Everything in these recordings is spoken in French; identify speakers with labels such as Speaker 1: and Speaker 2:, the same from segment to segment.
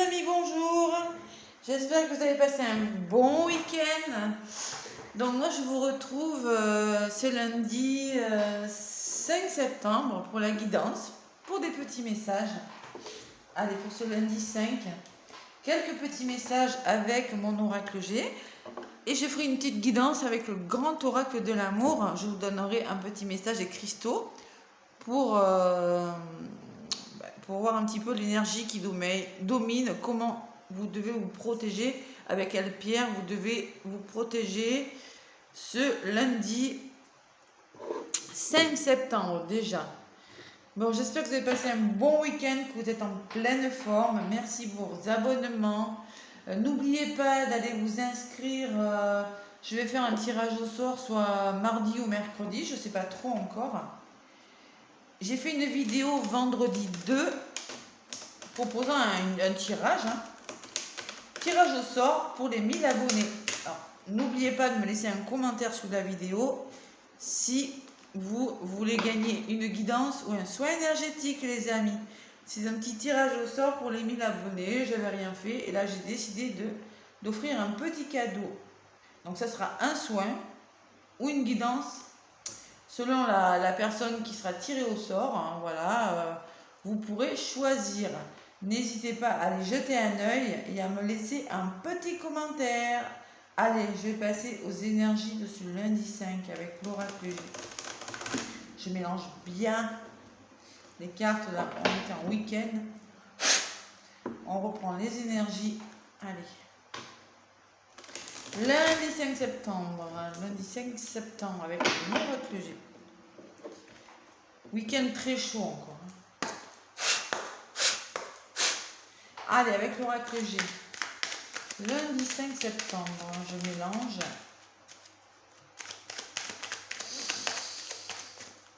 Speaker 1: amis, bonjour. J'espère que vous avez passé un bon week-end. Donc moi je vous retrouve ce lundi 5 septembre pour la guidance, pour des petits messages. Allez, pour ce lundi 5, quelques petits messages avec mon oracle G. Et je ferai une petite guidance avec le grand oracle de l'amour. Je vous donnerai un petit message des cristaux pour voir un petit peu l'énergie qui domine, comment vous devez vous protéger, avec quelle pierre vous devez vous protéger ce lundi 5 septembre déjà. Bon, j'espère que vous avez passé un bon week-end, que vous êtes en pleine forme. Merci pour vos abonnements. N'oubliez pas d'aller vous inscrire. Je vais faire un tirage au sort, soit mardi ou mercredi, je ne sais pas trop encore. J'ai fait une vidéo vendredi 2 proposant un tirage. Tirage au sort pour les 1000 abonnés. Alors, n'oubliez pas de me laisser un commentaire sous la vidéo si vous voulez gagner une guidance ou un soin énergétique, les amis. C'est un petit tirage au sort pour les 1000 abonnés. Je n'avais rien fait et là j'ai décidé d'offrir un petit cadeau. Donc ça sera un soin ou une guidance selon la personne qui sera tirée au sort. Voilà, vous pourrez choisir. N'hésitez pas à aller jeter un œil et à me laisser un petit commentaire. Allez, je vais passer aux énergies de ce lundi 5 avec l'oracle. Je mélange bien les cartes là. On est en week-end. On reprend les énergies. Allez. Lundi 5 septembre. Lundi 5 septembre avec l'oracle G. Week-end très chaud encore. Allez, avec l'oracle G. Lundi 5 septembre, je mélange.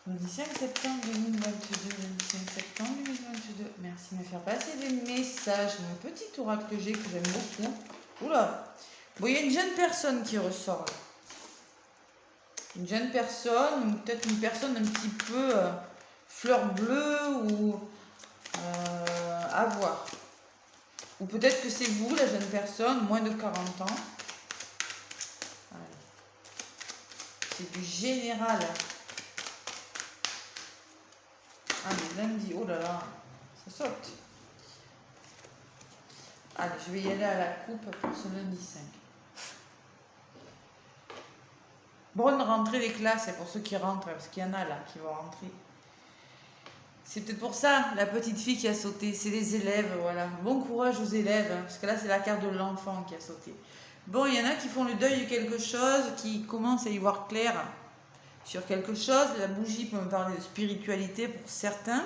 Speaker 1: Lundi 5 septembre 2022. Lundi 5 septembre 2022. Merci de me faire passer des messages. Mon petit oracle G que j'aime beaucoup. Oula! Bon, il y a une jeune personne qui ressort là. Une jeune personne, ou peut-être une personne un petit peu fleur bleue ou à voir. Ou peut-être que c'est vous, la jeune personne, moins de 40 ans. C'est du général. Allez, lundi, oh là là, ça saute. Allez, je vais y aller à la coupe pour ce lundi 5. Bonne rentrée des classes, c'est pour ceux qui rentrent, parce qu'il y en a là qui vont rentrer. C'est peut-être pour ça, la petite fille qui a sauté, c'est les élèves, voilà. Bon courage aux élèves, hein, parce que là, c'est la carte de l'enfant qui a sauté. Bon, il y en a qui font le deuil de quelque chose, qui commencent à y voir clair sur quelque chose. La bougie peut me parler de spiritualité pour certains,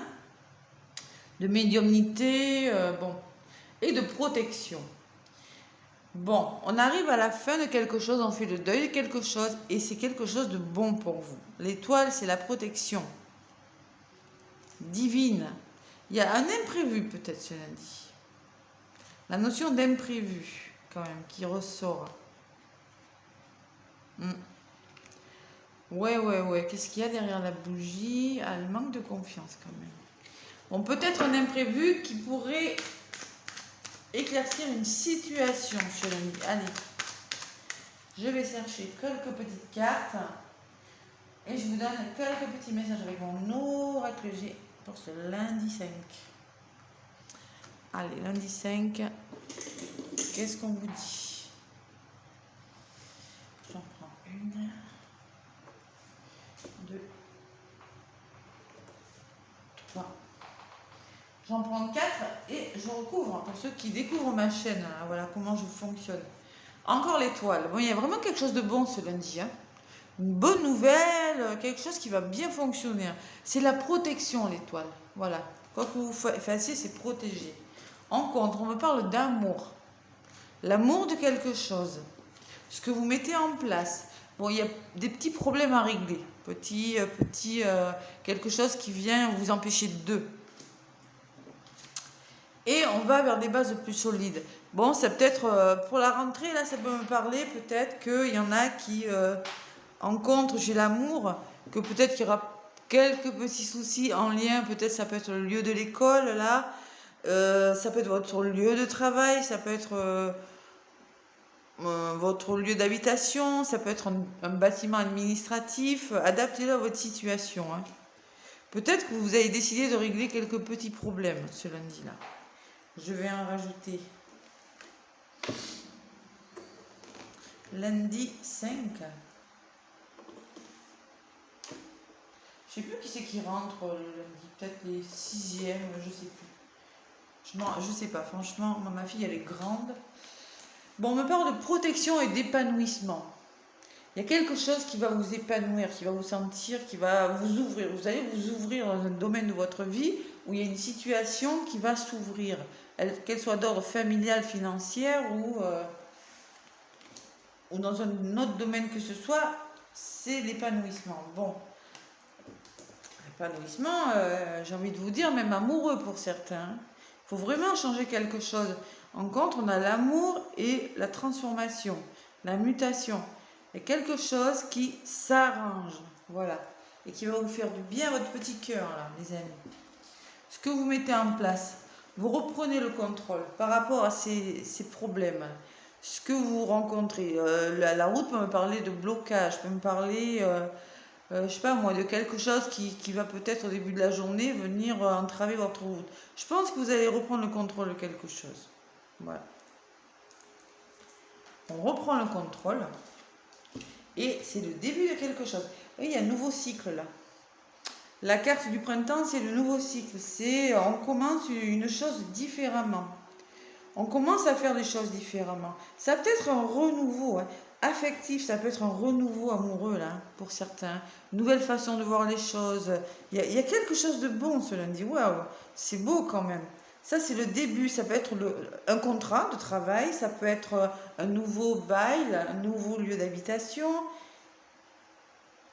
Speaker 1: de médiumnité, bon, et de protection. Bon, on arrive à la fin de quelque chose, on fait le deuil de quelque chose, et c'est quelque chose de bon pour vous. L'étoile, c'est la protection divine. Il y a un imprévu peut-être ce lundi. La notion d'imprévu, quand même, qui ressort. Ouais. Qu'est-ce qu'il y a derrière la bougie? Ah, le manque de confiance, quand même. Bon, peut-être un imprévu qui pourrait éclaircir une situation ce lundi. Allez, je vais chercher quelques petites cartes et je vous donne quelques petits messages avec mon oracle G pour ce lundi 5. Allez, lundi 5, qu'est-ce qu'on vous dit? J'en prends une, deux, trois. J'en prends 4 et je recouvre pour ceux qui découvrent ma chaîne. Hein, voilà comment je fonctionne. Encore l'étoile. Bon, il y a vraiment quelque chose de bon ce lundi. Hein. Une bonne nouvelle, quelque chose qui va bien fonctionner. C'est la protection, l'étoile. Voilà. Quoi que vous fassiez, c'est protéger. En contre, on me parle d'amour. L'amour de quelque chose. Ce que vous mettez en place. Bon, il y a des petits problèmes à régler. Quelque chose qui vient vous empêcher d'eux. Et on va vers des bases plus solides. Bon, c'est peut-être pour la rentrée, là, ça peut me parler. Peut-être qu'il y en a qui en contre chez l'amour, que peut-être qu'il y aura quelques petits soucis en lien. Peut-être ça peut être le lieu de l'école, là. Ça peut être votre lieu de travail, ça peut être votre lieu d'habitation, ça peut être un bâtiment administratif. Adaptez-le à votre situation. Hein. Peut-être que vous avez décidé de régler quelques petits problèmes ce lundi-là. Je vais en rajouter. Lundi 5. Je sais plus qui c'est qui rentre le lundi. Peut-être les 6e, je sais plus. Je sais pas, franchement, ma fille elle est grande. Bon, on me parle de protection et d'épanouissement. Il y a quelque chose qui va vous épanouir, qui va vous sentir, qui va vous ouvrir. Vous allez vous ouvrir dans un domaine de votre vie où il y a une situation qui va s'ouvrir, qu'elle soit d'ordre familial, financière ou dans un autre domaine que ce soit, c'est l'épanouissement. Bon, l'épanouissement, j'ai envie de vous dire, même amoureux pour certains. Il faut vraiment changer quelque chose. En contre, on a l'amour et la transformation, la mutation. Il y a quelque chose qui s'arrange, voilà, et qui va vous faire du bien à votre petit cœur, là, les amis. Ce que vous mettez en place, vous reprenez le contrôle par rapport à ces problèmes. Ce que vous rencontrez, la route peut me parler de blocage, peut me parler, je sais pas moi, de quelque chose qui va peut-être au début de la journée venir entraver votre route. Je pense que vous allez reprendre le contrôle de quelque chose. Voilà. On reprend le contrôle. Et c'est le début de quelque chose. Vous voyez, il y a un nouveau cycle là. La carte du printemps, c'est le nouveau cycle. On commence une chose différemment. On commence à faire des choses différemment. Ça peut être un renouveau affectif, ça peut être un renouveau amoureux là, pour certains. Nouvelle façon de voir les choses. Il y a quelque chose de bon ce lundi. Waouh, c'est beau quand même. Ça, c'est le début. Ça peut être un contrat de travail, ça peut être un nouveau bail, un nouveau lieu d'habitation.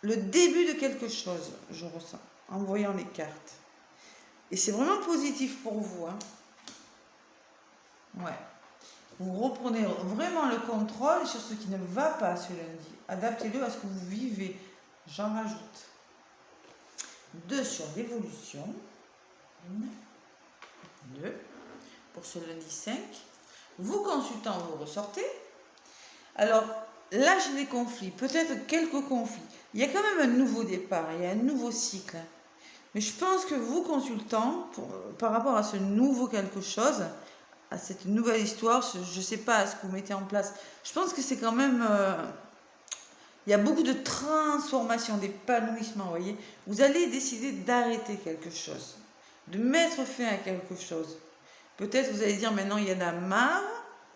Speaker 1: Le début de quelque chose, je ressens, en voyant les cartes. Et c'est vraiment positif pour vous. Hein. Ouais. Vous reprenez vraiment le contrôle sur ce qui ne va pas ce lundi. Adaptez-le à ce que vous vivez. J'en rajoute 2 sur l'évolution. 1, 2. Pour ce lundi 5. Vous consultant, vous ressortez. Alors, là, j'ai des conflits. Peut-être quelques conflits. Il y a quand même un nouveau départ. Il y a un nouveau cycle. Mais je pense que vous, consultant, par rapport à ce nouveau quelque chose, à cette nouvelle histoire, je ne sais pas à ce que vous mettez en place, je pense que c'est quand même... il y a beaucoup de transformation, d'épanouissement, vous voyez. Vous allez décider d'arrêter quelque chose, de mettre fin à quelque chose. Peut-être vous allez dire maintenant il y en a marre,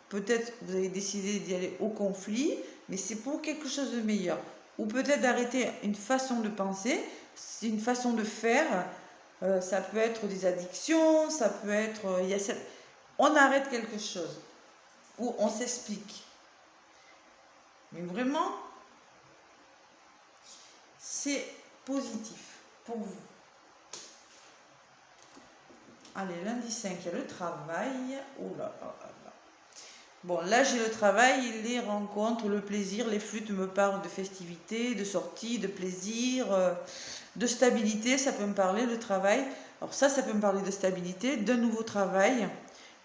Speaker 1: peut-être vous allez décider d'y aller au conflit, mais c'est pour quelque chose de meilleur. Ou peut-être d'arrêter une façon de penser, c'est une façon de faire, ça peut être des addictions, ça peut être... on arrête quelque chose, ou on s'explique. Mais vraiment, c'est positif pour vous. Allez, lundi 5, il y a le travail. Oh là là là là. Bon, là, j'ai le travail, les rencontres, le plaisir. Les flûtes me parlent de festivités, de sorties, de plaisir, de stabilité. Ça peut me parler, le travail. Alors ça peut me parler de stabilité, d'un nouveau travail.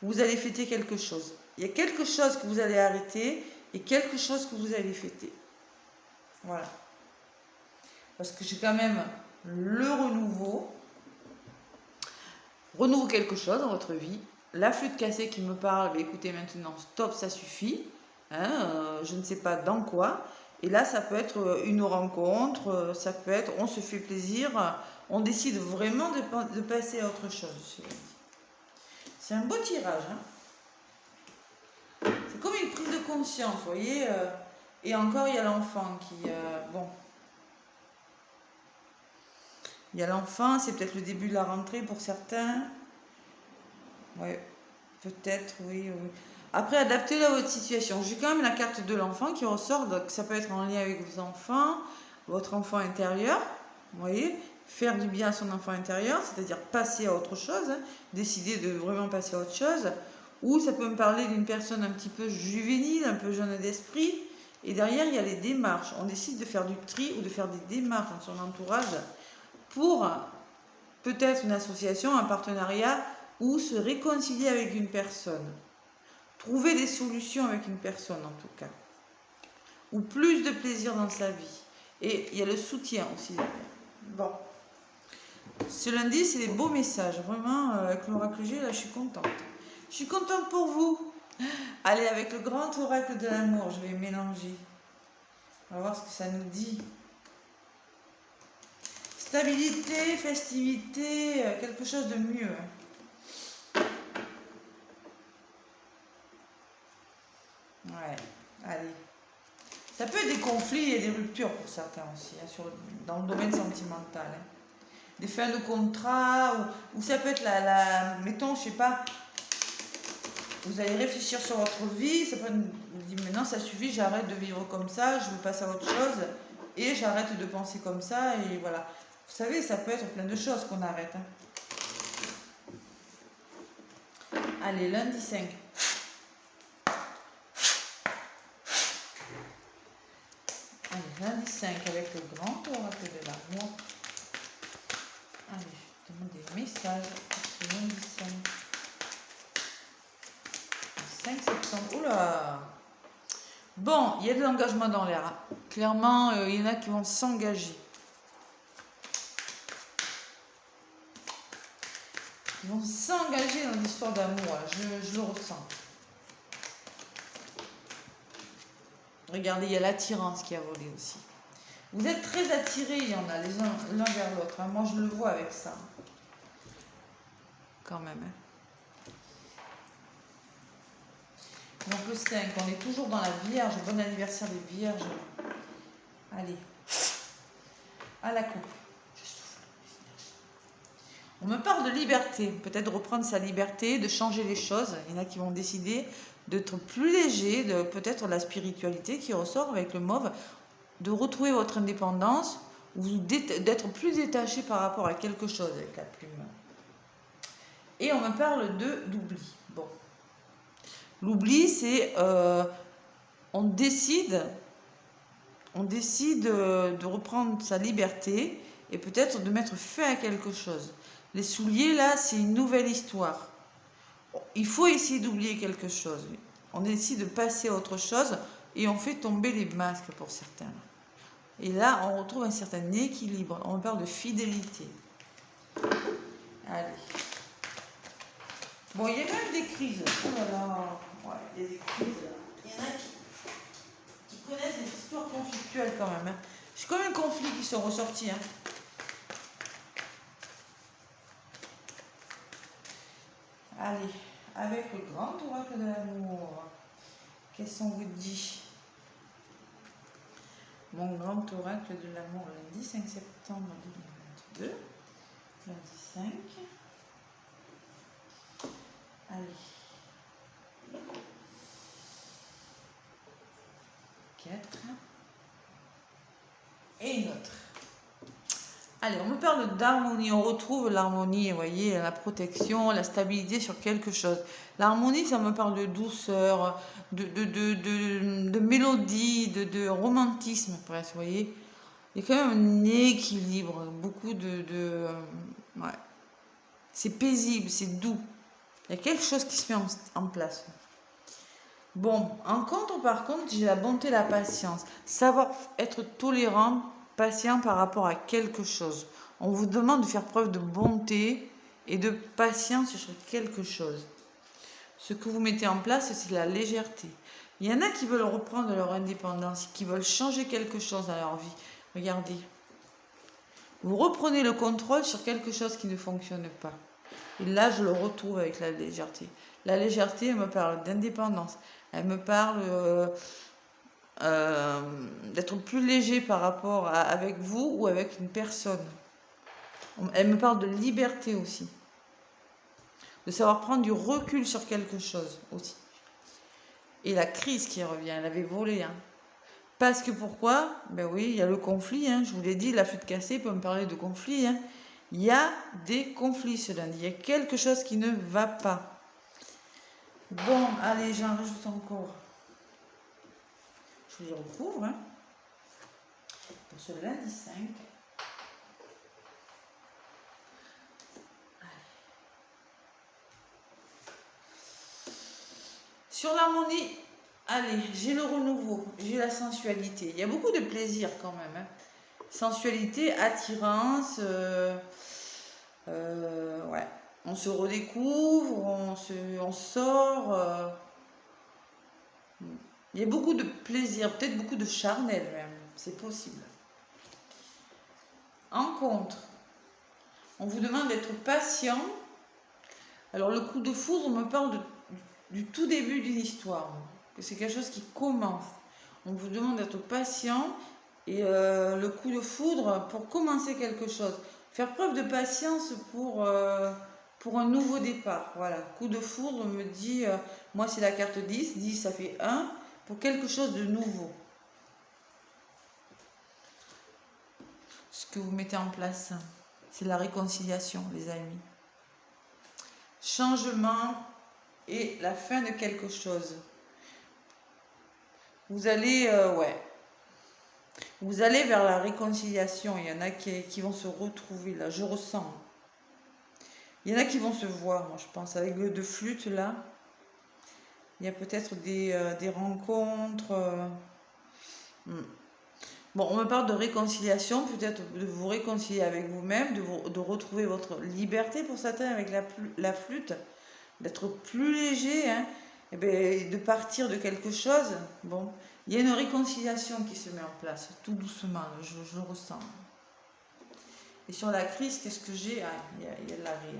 Speaker 1: Vous allez fêter quelque chose. Il y a quelque chose que vous allez arrêter et quelque chose que vous allez fêter. Voilà. Parce que j'ai quand même le renouveau. Renouveau quelque chose dans votre vie. La flûte cassée qui me parle, écoutez maintenant, stop, ça suffit. Hein, je ne sais pas dans quoi. Et là, ça peut être une rencontre, ça peut être on se fait plaisir, on décide vraiment de passer à autre chose. C'est un beau tirage. Hein. C'est comme une prise de conscience, vous voyez. Et encore, il y a l'enfant qui... bon. Il y a l'enfant, c'est peut-être le début de la rentrée pour certains. Oui, peut-être, oui, oui. Après, adaptez-le à votre situation. J'ai quand même la carte de l'enfant qui ressort, donc ça peut être en lien avec vos enfants, votre enfant intérieur, vous voyez, faire du bien à son enfant intérieur, c'est-à-dire passer à autre chose, hein, décider de vraiment passer à autre chose, ou ça peut me parler d'une personne un petit peu juvénile, un peu jeune d'esprit, et derrière, il y a les démarches. On décide de faire du tri ou de faire des démarches dans son entourage pour peut-être une association, un partenariat, ou se réconcilier avec une personne. Trouver des solutions avec une personne en tout cas. Ou plus de plaisir dans sa vie. Et il y a le soutien aussi. Bon. Ce lundi, c'est des beaux messages. Vraiment, avec l'oracle que j'ai, là, je suis contente. Je suis contente pour vous. Allez, avec le grand oracle de l'amour, je vais mélanger. On va voir ce que ça nous dit. Stabilité, festivité, quelque chose de mieux. Ouais, allez. Ça peut être des conflits et des ruptures pour certains aussi, hein, dans le domaine sentimental. Hein. Des fins de contrat, ou ça peut être mettons, je sais pas, vous allez réfléchir sur votre vie, ça peut vous dire maintenant ça suffit, j'arrête de vivre comme ça, je veux passer à autre chose, et j'arrête de penser comme ça, et voilà. Vous savez, ça peut être plein de choses qu'on arrête. Hein. Allez, lundi 5. Allez, lundi 5 avec le grand oracle de l'amour. Allez, je demande des messages pour ce lundi 5. 5 septembre. Oula! Bon, il y a de l'engagement dans l'air. Hein. Clairement, il y en a qui vont s'engager. Ils vont s'engager dans l'histoire d'amour. Je le ressens. Regardez, il y a l'attirance qui a volé aussi. Vous êtes très attirés, il y en a les uns l'un vers l'autre. Hein. Moi, je le vois avec ça. Quand même. Hein. Donc le 5, on est toujours dans la Vierge. Bon anniversaire des Vierges. Allez. À la coupe. On me parle de liberté. Peut-être de reprendre sa liberté, de changer les choses. Il y en a qui vont décider d'être plus léger, de peut-être la spiritualité qui ressort avec le mauve, de retrouver votre indépendance ou d'être plus détaché par rapport à quelque chose avec la plume. Et on me parle d'oubli. Bon. L'oubli, c'est on décide de reprendre sa liberté et peut-être de mettre fin à quelque chose. Les souliers, là, c'est une nouvelle histoire. Il faut essayer d'oublier quelque chose. On décide de passer à autre chose et on fait tomber les masques pour certains. Et là, on retrouve un certain équilibre. On parle de fidélité. Allez. Bon, il y a même des crises. Oh là là. Ouais, il y a des crises. Il y en a qui connaissent des histoires conflictuelles quand même. Hein. C'est comme un conflit qui sont ressortis. Hein. Allez, avec le grand oracle de l'amour, qu'est-ce qu'on vous dit? Mon grand oracle de l'amour, lundi 5 septembre 2022. Lundi 5. Allez. 4. Et une autre. Allez, on me parle d'harmonie. On retrouve l'harmonie, vous voyez, la protection, la stabilité sur quelque chose. L'harmonie, ça me parle de douceur, de mélodie, de romantisme, presque, vous voyez. Il y a quand même un équilibre, beaucoup ouais. C'est paisible, c'est doux. Il y a quelque chose qui se met en place. Bon, par contre, j'ai la bonté et la patience. Savoir être tolérant, patient par rapport à quelque chose. On vous demande de faire preuve de bonté et de patience sur quelque chose. Ce que vous mettez en place, c'est la légèreté. Il y en a qui veulent reprendre leur indépendance, qui veulent changer quelque chose dans leur vie. Regardez. Vous reprenez le contrôle sur quelque chose qui ne fonctionne pas. Et là, je le retrouve avec la légèreté. La légèreté, elle me parle d'indépendance. Elle me parle d'être plus léger par rapport avec vous ou avec une personne. Elle me parle de liberté aussi. De savoir prendre du recul sur quelque chose aussi. Et la crise qui revient, elle avait volé. Hein. Parce que pourquoi? Ben oui, il y a le conflit. Hein. Je vous l'ai dit, la flûte cassée peut me parler de conflit. Hein. Il y a des conflits ce lundi. Il y a quelque chose qui ne va pas. Bon, allez, j'en rajoute encore. Je les recouvre. Hein. Pour ce lundi 5. Sur l'harmonie, allez, j'ai le renouveau, j'ai la sensualité. Il y a beaucoup de plaisir quand même. Hein. Sensualité, attirance, ouais. On se redécouvre, on sort. Il y a beaucoup de plaisir, peut-être beaucoup de charnel même, c'est possible. En contre, on vous demande d'être patient. Alors le coup de foudre me parle du tout début d'une histoire, que c'est quelque chose qui commence. On vous demande d'être patient et le coup de foudre pour commencer quelque chose. Faire preuve de patience pour un nouveau départ. Voilà, coup de foudre me dit, moi c'est la carte 10, 10 ça fait 1, pour quelque chose de nouveau. Ce que vous mettez en place, c'est la réconciliation, les amis. Changement et la fin de quelque chose. Vous allez, ouais. Vous allez vers la réconciliation. Il y en a qui vont se retrouver là, je ressens. Il y en a qui vont se voir, moi je pense, avec le de flûte là. Il y a peut-être des rencontres. Bon, on me parle de réconciliation, peut-être de vous réconcilier avec vous-même, de retrouver votre liberté pour certains avec la flûte, d'être plus léger, hein, et bien, de partir de quelque chose. Bon, il y a une réconciliation qui se met en place, tout doucement, je le ressens. Et sur la crise, qu'est-ce que j'ai? Ah, il y a de l'arrêt.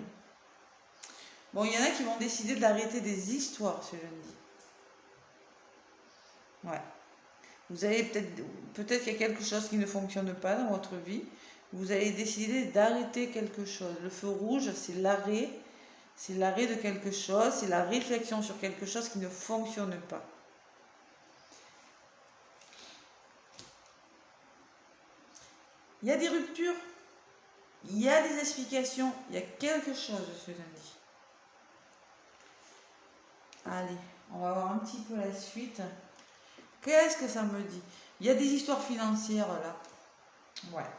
Speaker 1: Bon, il y en a qui vont décider d'arrêter des histoires ce lundi. Ouais. Vous allez peut-être qu'il y a quelque chose qui ne fonctionne pas dans votre vie. Vous allez décider d'arrêter quelque chose. Le feu rouge, c'est l'arrêt. C'est l'arrêt de quelque chose. C'est la réflexion sur quelque chose qui ne fonctionne pas. Il y a des ruptures. Il y a des explications. Il y a quelque chose ce lundi. Allez, on va voir un petit peu la suite. Qu'est-ce que ça me dit? Il y a des histoires financières là. Ouais.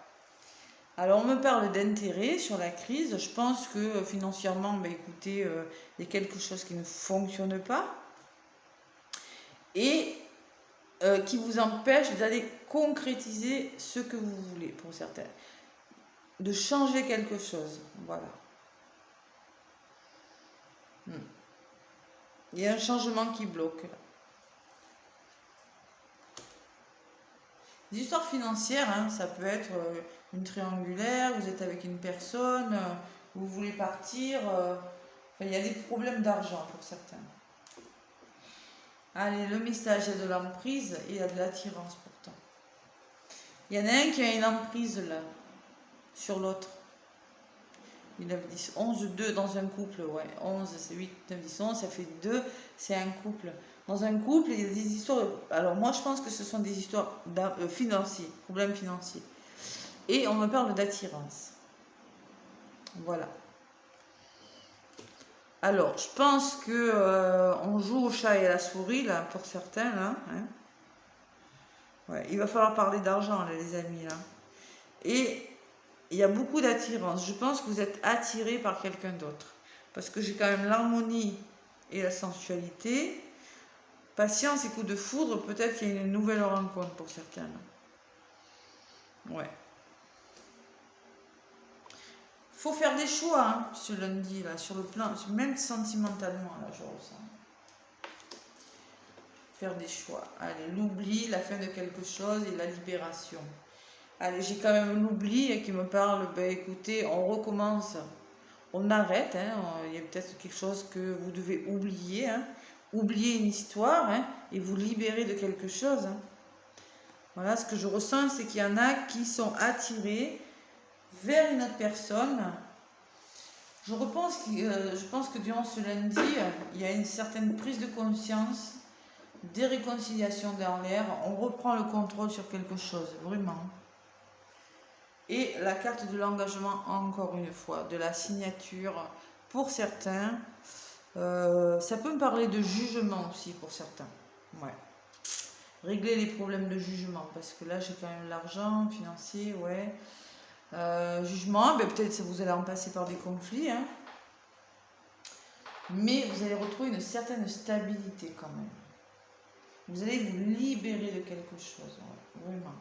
Speaker 1: Alors on me parle d'intérêt sur la crise. Je pense que financièrement, ben, écoutez, il y a quelque chose qui ne fonctionne pas et qui vous empêche d'aller concrétiser ce que vous voulez pour certains. De changer quelque chose. Voilà. Il y a un changement qui bloque là. Les histoires financières, hein, ça peut être une triangulaire, vous êtes avec une personne, vous voulez partir, il y a des problèmes d'argent pour certains. Allez, le message, il y a de l'emprise et il y a de l'attirance pourtant. Il y en a un qui a une emprise là, sur l'autre. 9, 10, 11, 2 dans un couple, ouais. 11, c'est 8, 9, 10, 11, ça fait 2, c'est un couple. Dans un couple, il y a des histoires. Alors, moi, je pense que ce sont des histoires financiers, problèmes financiers. Et on me parle d'attirance. Voilà. Alors, je pense que on joue au chat et à la souris, là, pour certains, là. Hein. Ouais, il va falloir parler d'argent, là, les amis, là. Et il y a beaucoup d'attirance. Je pense que vous êtes attiré par quelqu'un d'autre. Parce que j'ai quand même l'harmonie et la sensualité. Patience et coup de foudre, peut-être qu'il y a une nouvelle rencontre pour certains. Ouais. Faut faire des choix, hein, ce lundi, là, sur le plan, même sentimentalement, là, je ressens. Faire des choix. Allez, l'oubli, la fin de quelque chose et la libération. Allez, j'ai quand même l'oubli qui me parle, ben écoutez, on recommence, on arrête, hein, il y a peut-être quelque chose que vous devez oublier, hein, oublier une histoire, hein, et vous libérer de quelque chose. Hein. Voilà, ce que je ressens, c'est qu'il y en a qui sont attirés vers une autre personne. Je pense que durant ce lundi, il y a une certaine prise de conscience, des réconciliations dans l'air, on reprend le contrôle sur quelque chose, vraiment. Et la carte de l'engagement, encore une fois, de la signature, pour certains, ça peut me parler de jugement aussi pour certains. Ouais. Régler les problèmes de jugement, parce que là j'ai quand même l'argent financier, ouais. Jugement, ben peut-être que vous allez en passer par des conflits. Hein. mais vous allez retrouver une certaine stabilité quand même. Vous allez vous libérer de quelque chose, vraiment.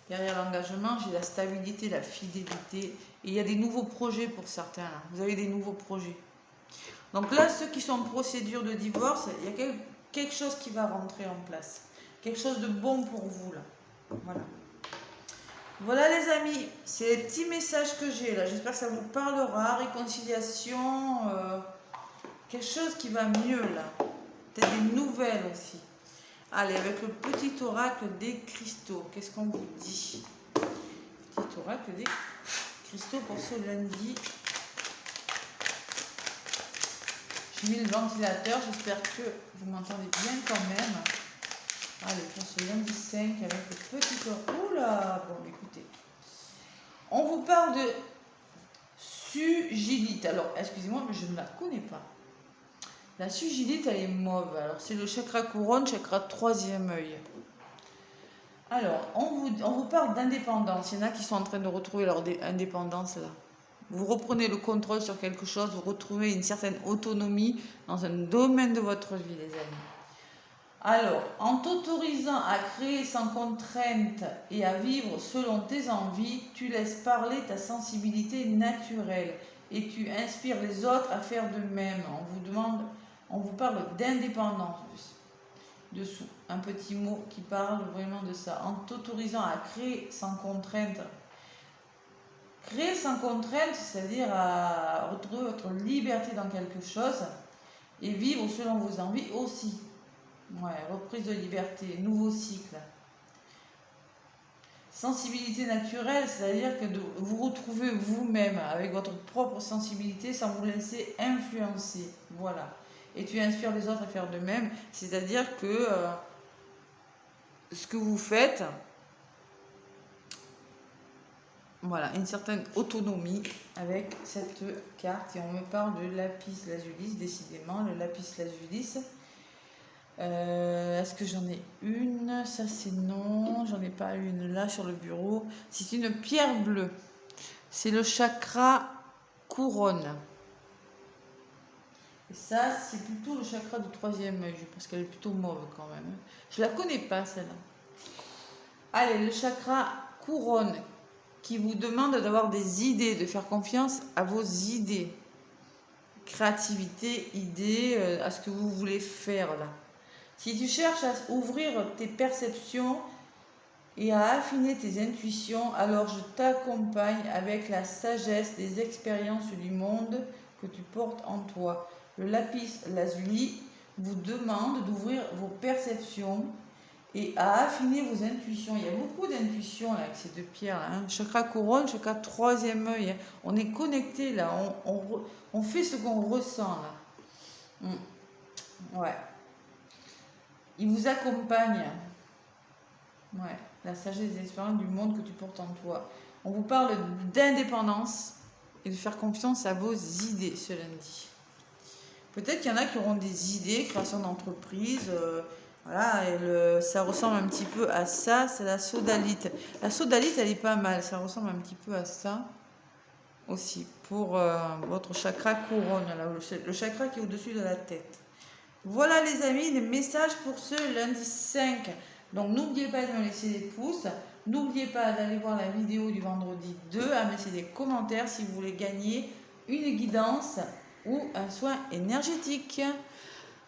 Speaker 1: Derrière l'engagement, j'ai la stabilité, la fidélité. Et il y a des nouveaux projets pour certains. Là. Vous avez des nouveaux projets. Donc là, ceux qui sont en procédure de divorce, il y a quelque chose qui va rentrer en place. Quelque chose de bon pour vous, là. Voilà. Voilà les amis, c'est les petits messages que j'ai là. J'espère que ça vous parlera. Réconciliation, quelque chose qui va mieux là. Peut-être des nouvelles aussi. Allez, avec le petit oracle des cristaux, qu'est-ce qu'on vous dit? Petit oracle des cristaux pour ce lundi. J'ai mis le ventilateur, j'espère que vous m'entendez bien quand même. Allez, pour ce lundi 5 avec le petit oracle. Oula, bon, écoutez. On vous parle de sugilite. Alors, excusez-moi, mais je ne la connais pas. La sugilite, elle est mauve. Alors, c'est le chakra couronne, chakra troisième œil. Alors, on vous parle d'indépendance. Il y en a qui sont en train de retrouver leur indépendance là. Vous reprenez le contrôle sur quelque chose, vous retrouvez une certaine autonomie dans un domaine de votre vie, les amis. Alors, en t'autorisant à créer sans contrainte et à vivre selon tes envies, tu laisses parler ta sensibilité naturelle et tu inspires les autres à faire de même. On vous parle d'indépendance dessous. Un petit mot qui parle vraiment de ça. En t'autorisant à créer sans contrainte. Créer sans contrainte, c'est-à-dire à retrouver votre liberté dans quelque chose et vivre selon vos envies aussi. Ouais, reprise de liberté, nouveau cycle. Sensibilité naturelle, c'est-à-dire que vous retrouvez vous-même avec votre propre sensibilité sans vous laisser influencer. Voilà. Et tu inspires les autres à faire de même, c'est-à-dire que ce que vous faites, voilà, une certaine autonomie avec cette carte. Et on me parle de lapis lazuli, décidément, le lapis lazuli. Est-ce que j'en ai une? Ça c'est non, j'en ai pas une là sur le bureau. C'est une pierre bleue. C'est le chakra couronne. Et ça c'est plutôt le chakra du troisième œil, parce qu'elle est plutôt mauve quand même. Je la connais pas celle-là. Allez, le chakra couronne qui vous demande d'avoir des idées, de faire confiance à vos idées. Créativité, idées, à ce que vous voulez faire là. Si tu cherches à ouvrir tes perceptions et à affiner tes intuitions, alors je t'accompagne avec la sagesse des expériences du monde que tu portes en toi. Le lapis lazuli vous demande d'ouvrir vos perceptions et à affiner vos intuitions. Il y a beaucoup d'intuitions là avec ces deux pierres là, hein. Chakra couronne, chakra troisième œil. Hein. On est connecté là, on fait ce qu'on ressent là. Ouais. Il vous accompagne. Ouais, la sagesse des expériences du monde que tu portes en toi. On vous parle d'indépendance et de faire confiance à vos idées ce lundi. Peut-être qu'il y en a qui auront des idées, création d'entreprise. Voilà, et ça ressemble un petit peu à ça. C'est la sodalite. La sodalite, elle est pas mal. Ça ressemble un petit peu à ça aussi pour votre chakra couronne, là, le chakra qui est au-dessus de la tête. Voilà les amis, les messages pour ce lundi 5. Donc n'oubliez pas de me laisser des pouces. N'oubliez pas d'aller voir la vidéo du vendredi 2, à me laisser des commentaires si vous voulez gagner une guidance ou un soin énergétique.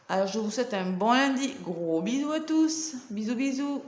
Speaker 1: Alors je vous souhaite un bon lundi. Gros bisous à tous. Bisous bisous.